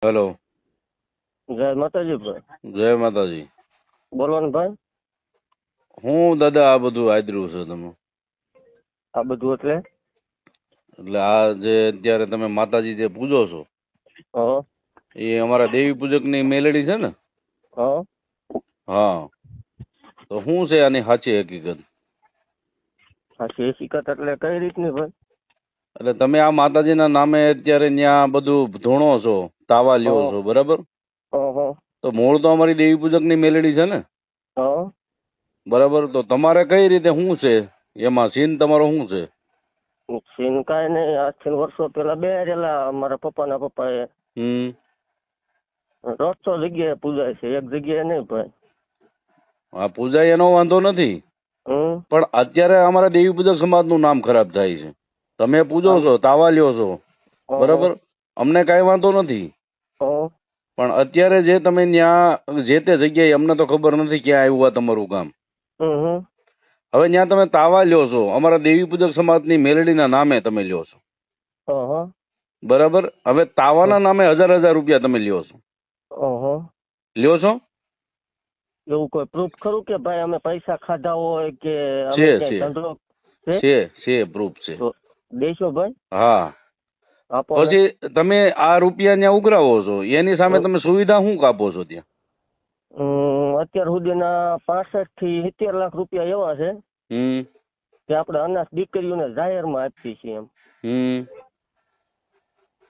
Hello. જય માતાજી ભાઈ. જય માતાજી. બોલો ને ભાઈ. હું દાદા આ બધું આદર્યું છે તમે? આ બધું એટલે આ જે અત્યારે તમે માતાજી જે પૂજો છો હા એ અમારા દેવી પૂજક ની મેલેડી છે ને? હા હા. તો શું છે આની સાચી હકીકત? સાચી હકીકત એટલે કઈ રીતની ભાઈ? એટલે તમે આ માતાજીના નામે અત્યારે ત્યાં બધું ધૂણો છો, તાવા લ્યો છો, બરાબર? હા તો મૂળ તો અમારી દેવી પૂજક ની મેલેડી છે ને, હા. બરાબર? તો તમારે કઈ રીતે શું છે એમાં? સીન તમારો શું છે? સીન કાંઈ નહીં. આજથી વર્ષો પેલા બેહારેલા મારા પપ્પાના પપ્પાએ. રોજ જગ્યાએ પૂજાય છે, એક જગ્યાએ નહીં ભાઈ. આ પૂજા એનો વાંધો નથી, પણ અત્યારે અમારા દેવી પૂજક સમાજ નું નામ ખરાબ થાય છે. તમે પૂજો છો, તાવા લ્યો છો, બરાબર, અમને કઈ વાંધો નથી, પણ અત્યારે જે તમે ત્યાં જે તે જગ્યાએ અમને તો ખબર નથી ક્યાં આવ્યું આ તમારું કામ. હવે ત્યાં તમે તાવા લ્યો છો, અમારા દેવી પૂજક સમાજની મેલડીના નામે તમે લ્યો છો, બરાબર? હવે તાવાના નામે 1000 રૂપિયા તમે લ્યો છો. લ્યો છો? એવું કોઈ પ્રૂફ ખરું કે ભાઈ અમે પૈસા ખાધા હોય કે છે પ્રૂફ છે. દેશો ભાઈ? હા. પછી તમે આ રૂપિયા ત્યાં ઉઘરાવો છો, એની સામે તમે સુવિધા શું કાપો છો ત્યાં? અત્યાર સુધીના 65 થી 70 લાખ રૂપિયા એવા છે કે આપણે અનાથ દીકરીઓને જાહેરમાં આપીએ છીએ એમ.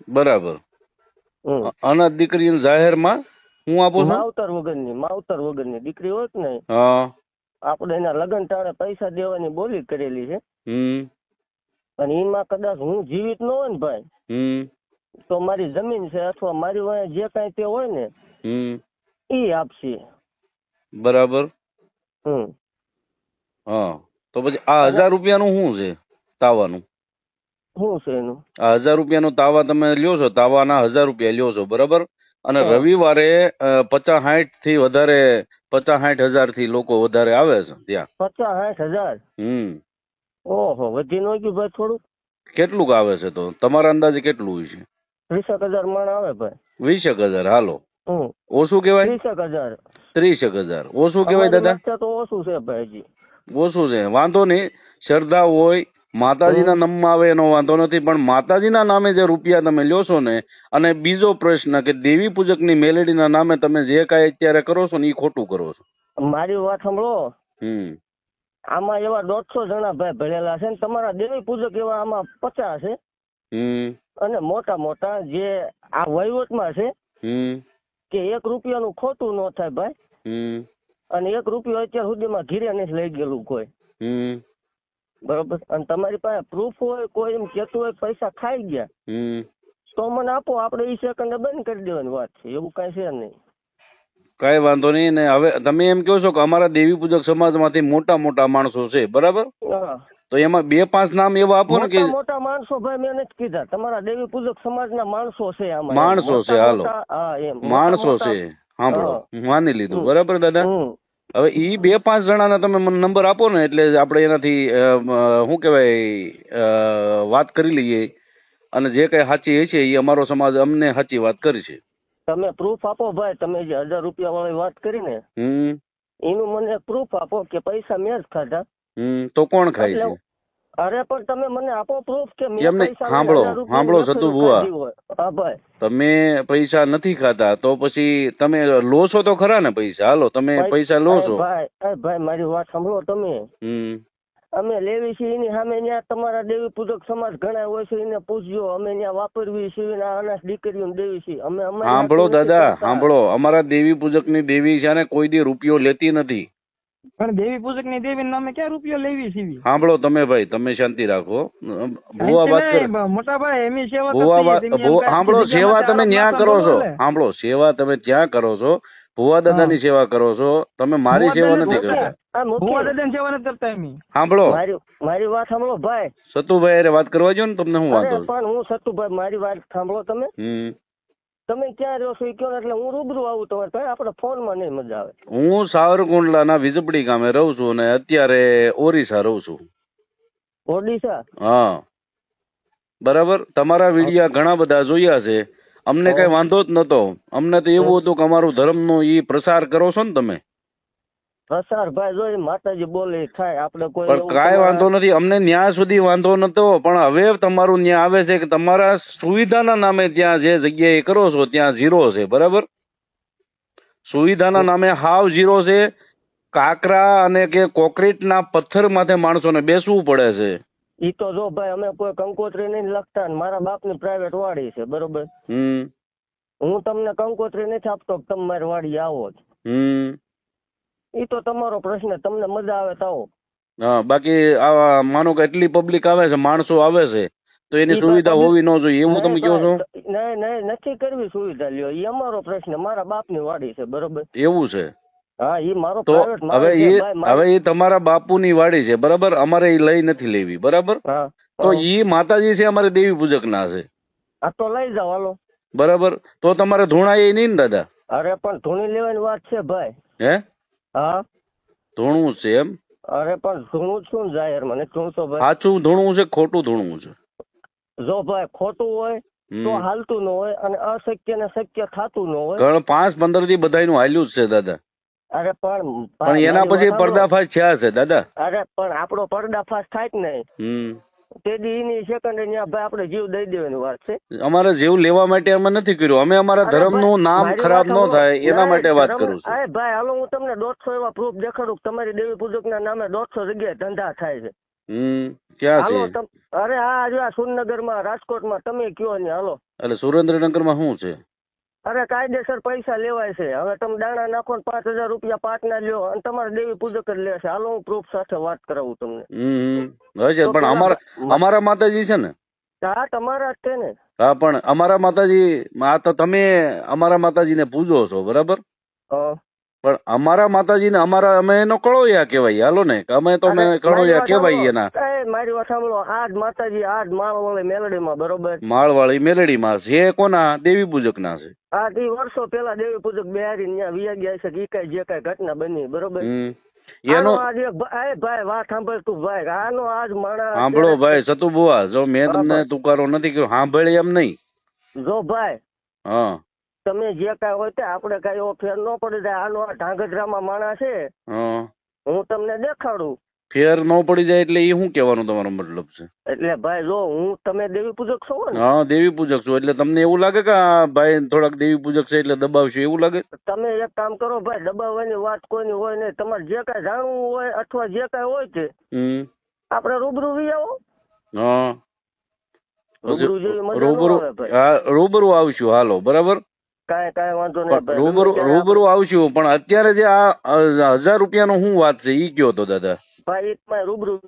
બરાબર. અનાથ દીકરીઓને જાહેરમાં હું આપો છું? માવતર વગરની દીકરી હોય ને, આપણે એના લગ્ન ટાણે પૈસા દેવાની બોલી કરેલી છે, અને એમાં કદાચ હું જીવિત ન હોય ને ભાઈ, તો મારી જમીન છે અથવા મારી વાંહે જે કઈ તે હોય ને એ આપશે. બરાબર. હા. તો પછી આ 1000 રૂપિયાનું શું છે તાવાનું? શું છે એનું? આ 1000 રૂપિયાનું તાવા તમે લ્યો છો, તાવાના 1000 રૂપિયા લ્યો છો, બરાબર? અને રવિવારે 50-60 થી વધારે 50-60 હજાર થી લોકો વધારે આવે છે ત્યાં. 50-60 હજાર? ઓહો, વધી ન ગયું ભાઈ થોડું? કેટલુંક આવે છે તો તમારા અંદાજે કેટલું હોય છે? 20,000 માણ આવે ભાઈ. 20,000? હાલો, ઓછું કેવાય? 30,000. 30,000 ઓછું કેવાય દાદા? તો ઓછું છે ભાઈ, હજી ઓછું છે. વાંધો નહીં, શ્રદ્ધા હોય, માતાજીના નામમાં આવે એનો વાંધો નથી, પણ માતાજીના નામે જે રૂપિયા તમે લ્યો છો ને, અને બીજો પ્રશ્ન કે દેવી પૂજકની મેલેડીના નામે તમે જે કાંઈ અત્યારે કરો છો ને એ ખોટું કરો છો. મારી વાત સાંભળો. આમાં એવા 150 જણા ભાઈ ભરેલા છે ને, તમારા દેવી પૂજક એવા આમાં 50 છે, અને મોટા મોટા જે આ વહીવટમાં છે કે 1 રૂપિયાનું ખોટું ન થાય ભાઈ, અને 1 રૂપિયો અત્યાર સુધીમાં ઘીરે નથી લઈ ગયેલું કોઈ, બરોબર? અને તમારી પાસે પ્રૂફ હોય, કોઈ એમ કેતું હોય પૈસા ખાઈ ગયા, તો મને આપો, આપણે એ સેકન્ડે બંધ કરી દેવાની વાત છે, એવું કઈ છે નહીં. કઈ વાંધો નહીં. ને હવે તમે એમ કહો છો કે અમારા દેવી પૂજક સમાજમાંથી મોટા મોટા માણસો છે, બરાબર? તો એમાં 2-5 નામ એવા આપો ને કે મોટા માણસો. ભાઈ મેં નથી કીધા, તમારા દેવી પૂજક સમાજના માણસો છે આમાં. માણસો છે, હાલો, માણસો છે, સાંભળો, માની લીધું, બરાબર દાદા? હવે ઈ 2-5 જણાના તમે મને નંબર આપો ને, એટલે આપણે એનાથી શું કેવાય વાત કરી લઈએ, અને જે કઈ સાચી હશે એ અમારો સમાજ અમને સાચી વાત કરશે. તમે પ્રૂફ આપો ભાઈ. તમે જે 1000 રૂપિયા વાળી વાત કરી ને, એનું મને પ્રૂફ આપો કે પૈસા મેં જ ખાધા. તો કોણ ખાય છે? અરે પણ તમે મને આપો પ્રૂફ કે મેં પૈસા. સાંભળો સતુ ભુવા, હા ભાઈ, તમે પૈસા નથી ખાતા તો પછી તમે લો છો તો ખરા ને પૈસા? હાલો, તમે પૈસા લો છો. ભાઈ મારી વાત સાંભળો તમે. અમે લેવી છીએ એની સામે ત્યાં તમારા દેવી પૂજક સમાજ ઘણા હોય છે, એને પૂછજો. અમે ત્યાં વાપરવી છીએ, અનાથ દીકરીઓ દેવી છીએ અમે. સાંભળો દાદા, સાંભળો, અમારા દેવી પૂજક ની દેવી છે ને કોઈ દી રૂપિયો લેતી નથી. પણ દેવી પૂજક ની દેવી નામે ક્યાં રૂપિયો લેવી છે? સાંભળો તમે ભાઈ, તમે શાંતિ રાખો. ભુવા વાત કરે, મોટા ભાઈ એમની સેવા. સાંભળો, સેવા તમે ત્યાં કરો છો, સાંભળો, સેવા તમે ત્યાં કરો છો, ભુવા દાદા ની સેવા કરો છો તમે, મારી સેવા નથી કરતા. ભુવા દાદા ની સેવા નથી કરતા એમ. સાંભળો, મારી વાત સાંભળો ભાઈ. સતુભાઈ અરે વાત કરવા જો ને, તમને શું વાંધો? પણ હું સતુભાઈ, મારી વાત સાંભળો તમે. તમે ક્યાં રહ્યો છો એ કહો એટલે હું રૂબરૂ આવું તમારે પાસે. આપણે ફોનમાં નહીં મજા આવે. હું સાવરકુંડલાના વિજપડી ગામે રહું છું અને અત્યારે ઓરિસ્સા રહું છું. ઓડિશા? હા, બરાબર. તમારા વિડિયા ઘણા બધા જોયા છે, અમને કઈ વાંધો જ નતો. અમને તો એવું હતું કે અમારું ધર્મનો ઈ પ્રસાર કરો છો ને તમે. પ્રસાર ભાઈ જો માતાજી બોલે થાય, આપણે કોઈ પણ કાંઈ વાંધો નથી, અમને ન્યા સુધી વાંધો નતો. પણ હવે તમારું ન્યા આવે છે કે તમારા સુવિધાના નામે ત્યાં જે જગ્યાએ કરો છો ત્યાં ઝીરો છે, બરાબર? સુવિધાના નામે હાવ ઝીરો છે. કાકરા અને કે કોન્ક્રીટના પથ્થર માથે માણસોને બેસવું પડે છે. ઈ તો જો ભાઈ અમે કોઈ કંકોત્રી નહીં લખતા, મારા બાપની પ્રાઇવેટ વાડી છે, બરોબર? હું તમને કંકોત્રી નથી આપતો, તમે મારી વાડી આવો જ. ઈ તો તમારો પ્રશ્ન, તમને મજા આવે તો આવો. હા, બાકી આ માનો કે એટલી પબ્લિક આવે છે, માણસો આવે છે, તો એની સુવિધા હોવી ન જોઈએ એવું તમે કહો છો? નહીં, નથી કરવી સુવિધા, લ્યો ઈ અમારો પ્રશ્ન, મારા બાપની વાડી છે, બરોબર? એવું છે? હા, ઈ મારો તો પ્રાઇવેટ. હવે એ તમારા બાપુની વાડી છે, બરાબર? અમારે એ લઈ નથી લેવી, બરાબર? તો ઈ માતાજી છે, અમારે દેવી પૂજક ના છે. આ તો લઈ જાવ હાલો. બરાબર, તો તમારે ધૂણા એ નહીં ને દાદા? અરે પણ ધૂણી લેવાની વાત છે ભાઈ. હે? હા, ધૂણું છે એમ? અરે પણ ધૂણું શું જાહેરમાં નથી ધૂણતો ભાઈ. સાચું ધૂણું છે, ખોટું ધૂણું છે? જો ભાઈ ખોટું હોય તો હાલતું ન હોય, અને અશક્ય ને શક્ય થતું ન હોય. 5-15 થી બધાનું હાલ્યું જ છે દાદા. અરે પણ એના પછી પર્દાફાશ થયા છે દાદા. અરે પણ આપણો પર્દાફાશ થાય જ નહીં. તે દી સેકન્ડ ભાઈ આપણે જીવ દઈ દેવાની વાત છે. અમારે જીવ લેવા માટે અમે નથી કર્યું, અમે અમારા ધર્મનું નામ ખરાબ ન થાય એના માટે વાત કરું છું. અરે ભાઈ હાલો, હું તમને 150 એવા પ્રૂફ દેખાડું, તમારી દેવી પૂજક ના નામે 200 જગ્યાએ ધંધા થાય છે. ક્યાં છે? અરે હા, જો સુરનગર માં, રાજકોટમાં, તમે કયો ને હાલો. એટલે સુરેન્દ્રનગર માં શું છે? અરે કાયદેસર પૈસા લેવાય છે. હવે તમે દાણા નાખો ને 5000 રૂપિયા પાટના લ્યો અને તમારે દેવી પૂજક જ લેશે. હાલો હું પ્રૂફ સાથે વાત કરાવું તમને. પણ અમારા માતાજી છે ને? હા, તમારા જ છે ને. હા, પણ અમારા માતાજી, આ તો તમે અમારા માતાજીને પૂજો છો, બરાબર? પણ અમારા માતાજીને અમે એનો કળોયા કેવાય, હાલો ને, અમે તો કળોયા કેવાય એના. મારી વાત સાંભળો, આજ માતાજી આજ માળવાળી મેલડીમાં, બરોબર? માળવાળી મેલડીમાં છે, કોના? દેવી પૂજક ના છે. આ વર્ષો પેલા દેવી પૂજક બિહારી ત્યાં વિયા ગયા છે, ઈ કઈ જે કઈ ઘટના બની, બરોબર? ભાઈ વાત સાંભળ તું ભાઈ, આનો આજ માણસ સાંભળો ભાઈ સતુ બુઆ, જો મેં તમને તુકારો નથી કર્યો, સાંભળે એમ નહીં. જો ભાઈ, હા, તમે જે કઈ હોય તે આપણે કઈ એવો ફેર ન પડી જાય. આનો આ ઢાંગધ્રામાં માણસ છે, હું તમને દેખાડું. ફેર ન પડી જાય એટલે એ શું કેવાનું તમારો મતલબ છે? એટલે ભાઈ જો તમે દેવી પૂજક છો ને? હા, દેવી પૂજક છો, એટલે તમને એવું લાગે કે ભાઈ થોડાક દેવી પૂજક છે એટલે દબાવશું એવું લાગે? તમે એક કામ કરો ભાઈ, દબાવવાની વાત કોઈની હોય નહીં. તમારે જે કઈ જાણવું હોય અથવા જે કઈ હોય તે આપણે રૂબરૂ વી આવો. હા, રૂબરૂ આવશું, હાલો, બરાબર? કઈ વાંધો નહીં, રૂબરૂ આવશું. પણ અત્યારે જે આ 1000 રૂપિયાનો શું વાત છે ઈ કયો તો દાદા. ભાઈ રૂબરૂ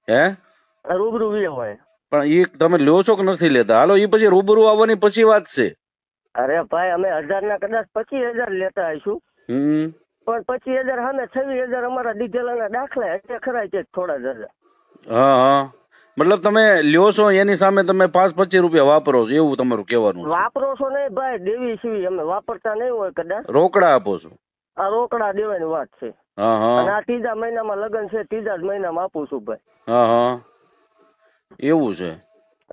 હે? રૂબરૂ હોય પણ ઈ તમે લ્યો છો કે નથી લેતા? હાલો, ઈ પછી રૂબરૂ આવવાની પછી વાત છે. અરે ભાઈ અમે 1000 ના કદાચ 25000 લેતા આવીશું, પણ 25000 સામે 26000 અમારા દીધેલા દાખલા એટલે ખરા છે થોડા જ. હા, મતલબ તમે લ્યો છો એની સામે તમે 5-25 રૂપિયા વાપરો છો એવું તમારું કહેવાનું? વાપરો છો નહીં ભાઈ, દેવી સીવી અમે વાપરતા નહીં હોય કદાચ. રોકડા આપો છો? આ રોકડા દેવાની વાત છે. અને આ 3જા મહિનામાં લગ્ન છે, 3જા મહિનામાં આપું છું ભાઈ. હા, એવું છે?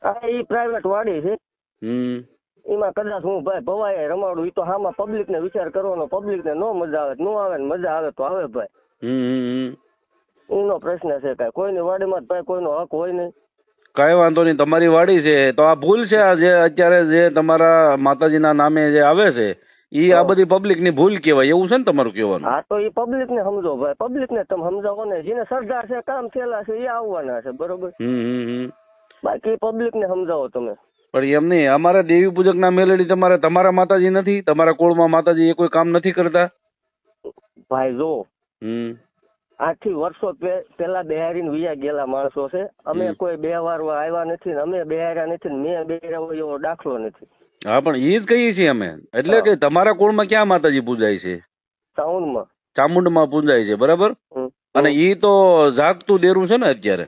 આ ઈ પ્રાઇવેટ વાડી છે, એમાં કદાચ હું ભાઈ ભવાય રમાડું. ઈ તો હામાં પબ્લિક ને વિચાર કરવાનો, પબ્લિક ને નો મજા આવે નો આવે, મજા આવે તો આવે ભાઈ. એનો પ્રશ્ન છે. કઈ કોઈની વાડીમાં ભાઈ કોઈનો હક હોય નહીં. કઈ વાંધો નહીં, તમારી વાડી છે તો આ ભૂલ છે. આ જે અત્યારે જે તમારા માતાજીના નામે જે આવે છે ઈ આ બધી પબ્લિક ની ભૂલ કેવાય એવું છે ને તમારું કહેવાનું? હા, તો ઈ પબ્લિક ને સમજો ભાઈ, પબ્લિક ને તમે સમજાવો ને. જેને સરદાર છે, કામ થયેલા છે, એ આવવાના છે, બરોબર? બાકી પબ્લિક ને સમજાવો તમે. પણ એમ નહીં, અમારા દેવી પૂજક ના મેલડી તમારા માતાજી નથી? તમારા કુળમાં માતાજી એ કોઈ કામ નથી કરતા? ભાઈ જો, 8થી વર્ષો પેલા બિહારી વિયા ગયેલા માણસો છે. અમે કોઈ 2 વાર આવ્યા નથી, અમે બિહાર્યા નથી, મેં બિહાર્યા હોય એવો દાખલો નથી. હા, પણ ઈ જ કહીએ છીએ અમે. એટલે કે તમારા કુળમાં ક્યાં માતાજી પૂજાય છે? ચામુંડમાં પૂજાય છે, બરાબર? અને ઈ તો જાગતું દેરું છે ને અત્યારે?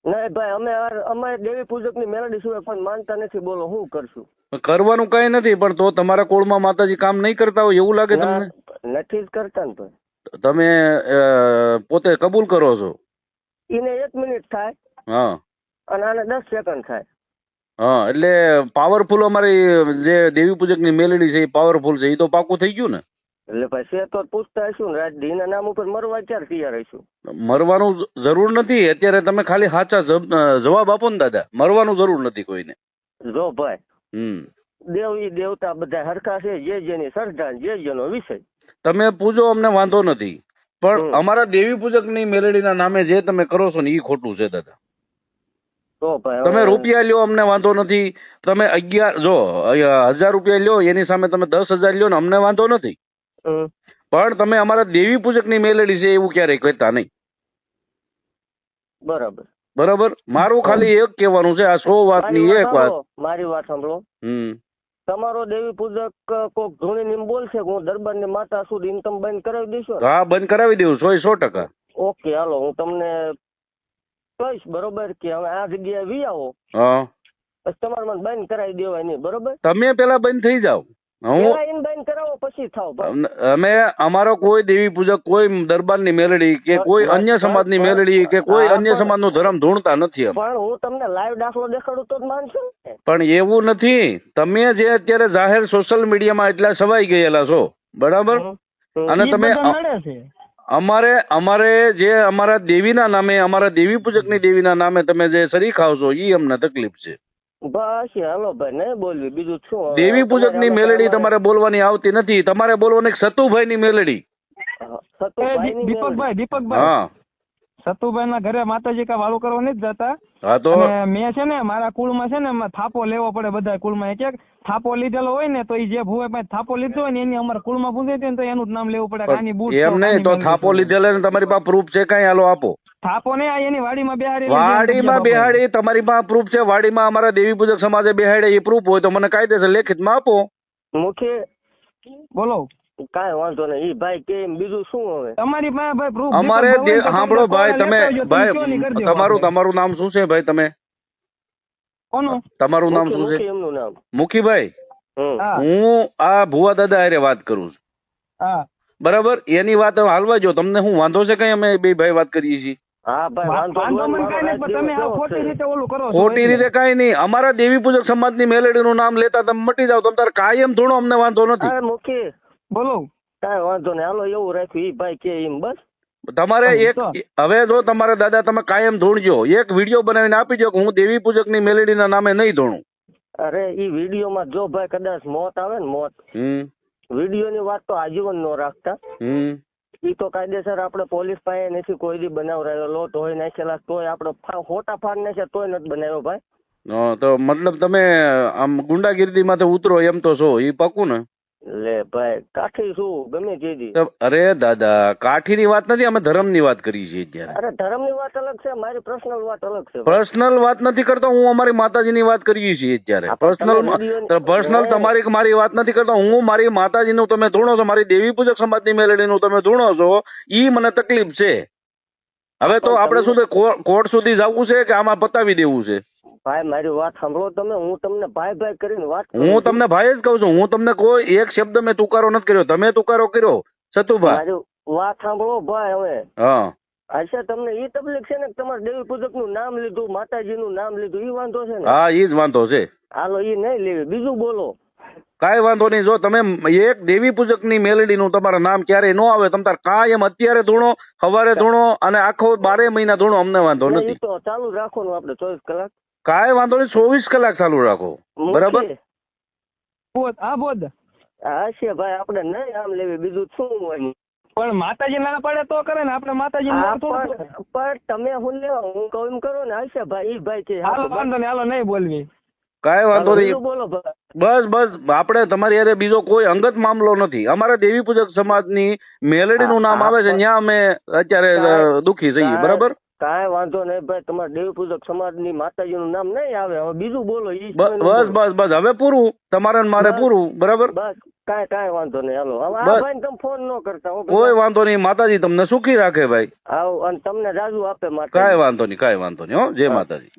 નહીં ભાઈ, અમે દેવી પૂજક ની મેલડી સિવાય પણ માનતા નથી. બોલો શું કરશું? કરવાનું કઈ નથી, પણ તો તમારા કુળમાં માતાજી કામ નહીં કરતા હોય એવું લાગે તમને? નથી જ કરતા ને ભાઈ. તમે પોતે કબૂલ કરો છો? એને 1 મિનિટ થાય, અને આને 10 સેકન્ડ થાય. હા એટલે પાવરફુલ અમારી જે દેવી પૂજક ની મેલેડી છે એ પાવરફુલ છે, એ તો પાકું થઈ ગયું ને. એટલે પછી તો પૂછતા હશું ને રાજ ડીના નામ ઉપર મરવા ક્યારે તૈયાર હશું? મરવાનું જરૂર નથી અત્યારે, તમે ખાલી સાચા જવાબ આપો ને દાદા, મરવાનું જરૂર નથી કોઈને. જો ભાઈ દેવ ઈ દેવતા બધા હરખા છે, જે જેની શ્રદ્ધા જે જેનો વિષય. તમે પૂજો, અમને વાંધો નથી, પણ અમારા દેવી પૂજક ની મેલેડીના નામે જે તમે કરો છો ને એ ખોટું છે દાદા. તો ભાઈ તમે રૂપિયા લ્યો અમને વાંધો નથી, તમે 1000 રૂપિયા લ્યો એની સામે તમે 10,000 લ્યો ને અમને વાંધો નથી, પણ તમે અમારા દેવી પૂજક ની મેલેડી છે એવું ક્યારેય કહેતા નહીં. બરાબર બરાબર, મારું ખાલી એક કહેવાનું છે, આ 100 વાતની એક વાત. મારી વાત સાંભળો. તમારો દેવી પૂજક કોક ધૂણી એમ બોલશે કે હું દરબાર ની માતા સુધી ઇન્કમ બંધ કરાવી દઈશું? હા, બંધ કરાવી દઉં 100%. ઓકે હાલો, હું તમને કહીશ બરોબર કે હવે આ જગ્યાએ વી આવો, પછી તમારે મને બંધ કરાવી દેવાય નહીં, બરોબર? તમે પેલા બંધ થઈ જાઓ, હું બંધ કરાવો પછી થાવ. અમે અમારો કોઈ દેવી પૂજક, કોઈ દરબાર ની મેલડી કે કોઈ અન્ય સમાજ ની મેલડી કે કોઈ અન્ય સમાજ નું ધર્મ ધૂણતા નથી. પણ હું તમને લાઈવ દાખલો દેખાડું તો જ માનશો ને. પણ એવું નથી, તમે જે અત્યારે જાહેર સોશિયલ મીડિયામાં એટલા સવાઈ ગયેલા છો, બરાબર, અને તમે અમારે જે અમારા દેવીના નામે, અમારા દેવી પૂજક ની દેવીના નામે તમે જે સરી ખાવ છો એ અમને તકલીફ છે. બસ હાલો ભાઈ, નહીં બોલવી, બીજું શું. દેવી પૂજક ની મેલડી તમારે બોલવાની આવતી નથી, તમારે બોલવાની સતુભાઈ ની મેલડી. દીપકભાઈ હા, સતુભાઈ ના ઘરે માતાજી કા વાળું કરવા નથી જતા. હા તો મેં છે ને મારા કુળમાં છે ને થાપો લેવો પડે બધા કુળમાં, એક થાપો લીધેલો હોય ને તો એ જે ભૂવે પાસે થાપો લીધો હોય ને એની અમારા કુળમાં પૂછે ને તો એનું જ નામ લેવું પડે. એમ નહીં તો થાપો લીધેલો ને તમારી પાસે પ્રૂફ છે કઈ? હાલો આપો. થાપો ને એની વાડીમાં બેહાડી તમારી પાસે પ્રૂફ છે? વાડીમાં અમારા દેવી પૂજક સમાજે બેહાડે એ પ્રૂફ હોય તો મને કાયદેસર લેખિતમાં આપો. મુખી બોલો. કાંઈ વાંધો નહીં, ઈ ભાઈ કે બીજું શું હવે તમારી પાસે ભાઈ પ્રૂફ? અમારે સાંભળો ભાઈ, તમે ભાઈ તમારું નામ શું છે ભાઈ? તમે કોનું? તમારું નામ શું છે? એમનું નામ મુખીભાઈ. હું આ ભુવા દાદા હારે વાત કરું છું. હા બરાબર, એની વાત હાલવા જો, તમને હું વાંધો છે કઈ? અમે બે ભાઈ વાત કરીએ છીએ. ખોટી રીતે કઈ નહીં, અમારા દેવી પૂજક સમાજ ની મેલેડી નું નામ લેતા તમે મટી જાવ, તમે તાર કાયમ ધૂણો, અમને વાંધો નથી. મુખી બોલો. કાંઈ વાંધો નહીં, હાલો એવું રાખ્યું ઈ ભાઈ કે એમ. બસ તમારે એક હવે જો તમારે દાદા તમે કાયમ ધૂણજો, એક વિડીયો બનાવીને આપી દો કે હું દેવી પૂજક ની મેલેડી ના નામે નહીં ધૂણું. અરે ઈ વિડીયો માં જો ભાઈ કદાચ મોત આવે ને, મોત, વિડીયો ની વાત તો આજીવન નો રાખતા. ઈ તો કાયદેસર આપણે પોલીસ પાસે નથી કોઈ દી બનાવરાયેલો, ધોઈ નાખેલા તોય આપણે ખોટા ફાડ નાખ્યા તોય નથી બનાવ્યો ભાઈ. તો મતલબ તમે આમ ગુંડાગીરી માંથી ઉતરો એમ તો છો, ઈ પાકું ને? લે ભાઈ, કાઠી શું ગમે તેજી. અરે દાદા, કાઠી ની વાત નથી, અમે ધર્મ ની વાત કરી છીએ અત્યારે. અરે ધર્મ ની વાત અલગ છે, મારી પર્સનલ વાત અલગ છે. પર્સનલ વાત નથી કરતો હું, અમારી માતાજી ની વાત કરીએ છીએ અત્યારે. પર્સનલ તમારી મારી વાત નથી કરતો હું, મારી માતાજી નું તમે ધૂણો છો, મારી દેવી પૂજક સમાજ ની મેલેડી નું તમે ધૂણો છો, ઈ મને તકલીફ છે. હવે તો આપણે શું કોર્ટ સુધી જવું છે કે આમાં પતાવી દેવું છે? ભાઈ મારી વાત સાંભળો તમે, હું તમને ભાઈ ભાઈ કરીને વાત, હું તમને ભાઈ જ કહું છું, હું તમને કોઈ એક શબ્દ મેં તુકારો નથી કર્યો, તમે તુકારો કર્યો સતુભાઈ. મારી વાત સાંભળો ભાઈ. હવે હા, અચ્છા, તમને ઈ તકલીફ છે ને તમારે દેવી પૂજક નું નામ લીધું, માતાજી નું નામ લીધું, ઈ વાંધો છે ને? હા, ઈ જ વાંધો છે. હાલો ઈ નહીં લેવી, બીજું બોલો. કાંઈ વાંધો નહીં, જો તમે એક દેવી પૂજક ની મેલેડી નું તમારા નામ ક્યારેય ન આવે, તમે તાર કાયમ અત્યારે ધૂણો, સવારે ધૂણો અને આખો 12 મહિના ધૂણો, અમને વાંધો નથી. તો ચાલુ રાખો ને આપણે 24 કલાક. કાંઈ વાંધો નહીં, 24 કલાક ચાલુ રાખો, બરાબર? હા છે ભાઈ, આપણે નહીં આમ લેવી, બીજું શું હોય? પણ માતાજી ના પડે તો કરે ને, આપણે માતાજી પણ તમે હું લેવા, હું કહું એમ કરો ને. હશે ભાઈ, ઈ ભાઈ કે વાંધો નહીં, હાલો નહીં બોલવી. કાંઈ વાંધો નહીં, બોલો ભાઈ. બસ આપણે તમારી હારે બીજો કોઈ અંગત મામલો નથી. અમારા દેવી પૂજક સમાજ ની મેલેડી નું નામ આવે છે, ત્યાં અમે અત્યારે દુખી છીએ, બરાબર? કાંઈ વાંધો નહીં ભાઈ, તમારા દેવી પૂજક સમાજ ની માતાજી નું નામ નહીં આવે. હવે બીજું બોલો. બસ હવે પૂરું, તમારે મારે પૂરું, બરાબર? બસ કાંઈ વાંધો નહીં, હાલો. હવે આ ભાઈ તમે ફોન ન કરતા. કોઈ વાંધો નહીં, માતાજી તમને સુખી રાખે ભાઈ. આવ અને તમને રાજુ આપે. કાંઈ વાંધો નહીં, હો, જય માતાજી.